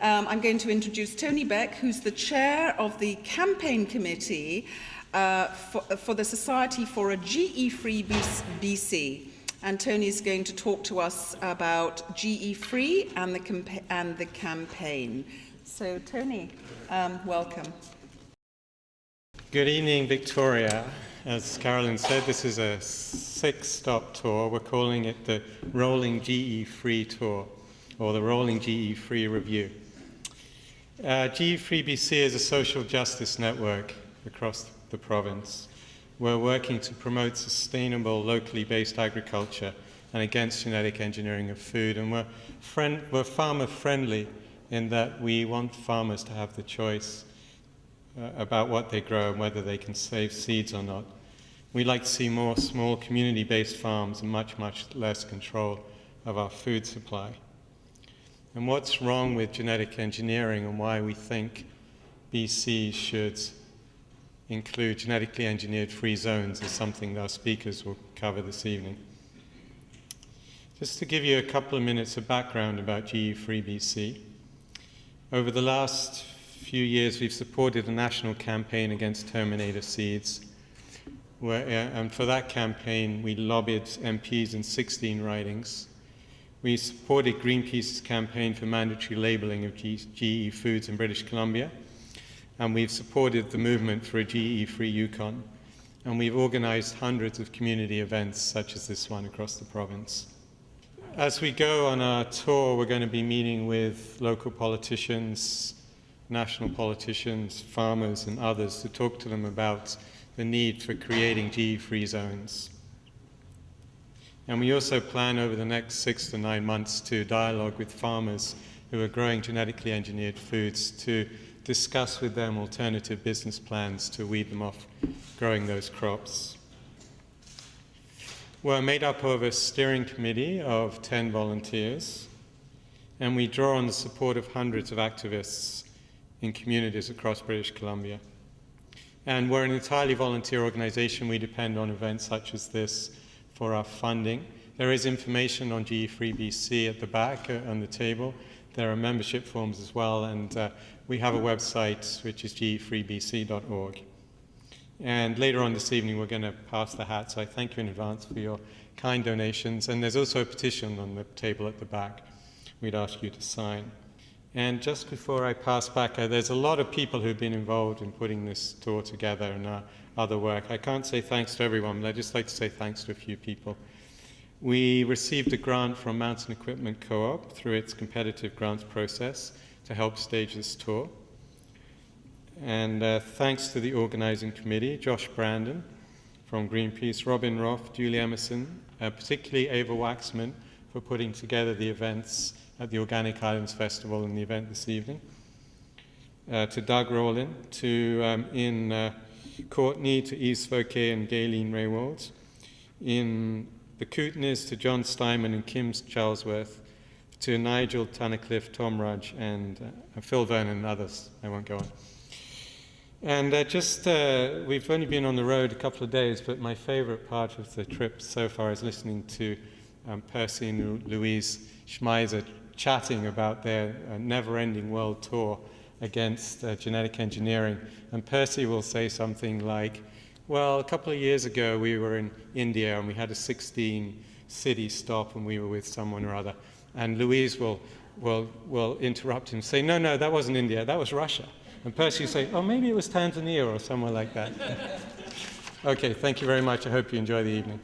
I'm going to introduce Tony Beck, who's the chair of the campaign committee for the Society for a GE-Free BC. And Tony's going to talk to us about GE-Free and the campaign. So, Tony, welcome. Good evening, Victoria. As Carolyn said, this is a 6-stop tour. We're calling it the Rolling GE-Free Tour, or the Rolling GE-Free Review. GE-Free BC is a social justice network across the province. We're working to promote sustainable, locally based agriculture and against genetic engineering of food. And we're farmer-friendly in that we want farmers to have the choice about what they grow and whether they can save seeds or not. We like to see more small community-based farms and much, much less control of our food supply. And what's wrong with genetic engineering and why we think BC should include genetically engineered free zones is something that our speakers will cover this evening. Just to give you a couple of minutes of background about GE-Free BC. Over the last few years, we've supported a national campaign against Terminator seeds. And for that campaign, we lobbied MPs in 16 ridings. We supported Greenpeace's campaign for mandatory labeling of GE foods in British Columbia. And we've supported the movement for a GE-free Yukon. And we've organized hundreds of community events such as this one across the province. As we go on our tour, we're going to be meeting with local politicians, national politicians, farmers, and others to talk to them about the need for creating GE-free zones. And we also plan over the next 6 to 9 months to dialogue with farmers who are growing genetically engineered foods to discuss with them alternative business plans to weed them off growing those crops. We're made up of a steering committee of 10 volunteers, and we draw on the support of hundreds of activists in communities across British Columbia. And we're an entirely volunteer organization. We depend on events such as this for our funding. There is information on GE-Free BC at the back on the table. There are membership forms as well, and we have a website which is gefreebc.org. And later on this evening, we're going to pass the hat, so I thank you in advance for your kind donations. And there's also a petition on the table at the back we'd ask you to sign. And just before I pass back, there's a lot of people who've been involved in putting this tour together and our other work. I can't say thanks to everyone, but I'd just like to say thanks to a few people. We received a grant from Mountain Equipment Co-op through its competitive grants process to help stage this tour. And thanks to the organizing committee, Josh Brandon from Greenpeace, Robin Roth, Julie Emerson, particularly Ava Waxman for putting together the events at the Organic Islands Festival and the event this evening, to Doug Rowland, to in Courtney, to Yves Fouquet and Gayleen Raywald, in the Kootenays to John Steinman and Kim Charlesworth, to Nigel Tunnicliffe, Tom Rudge, and Phil Vernon and others. I won't go on. And we've only been on the road a couple of days, but my favorite part of the trip so far is listening to Percy and Louise Schmeiser chatting about their never-ending world tour against genetic engineering. And Percy will say something like, well, a couple of years ago we were in India and we had a 16-city stop and we were with someone or other. And Louise will interrupt him and say, no, that wasn't India, that was Russia. And Percy will say, oh, maybe it was Tanzania or somewhere like that. Okay, thank you very much. I hope you enjoy the evening.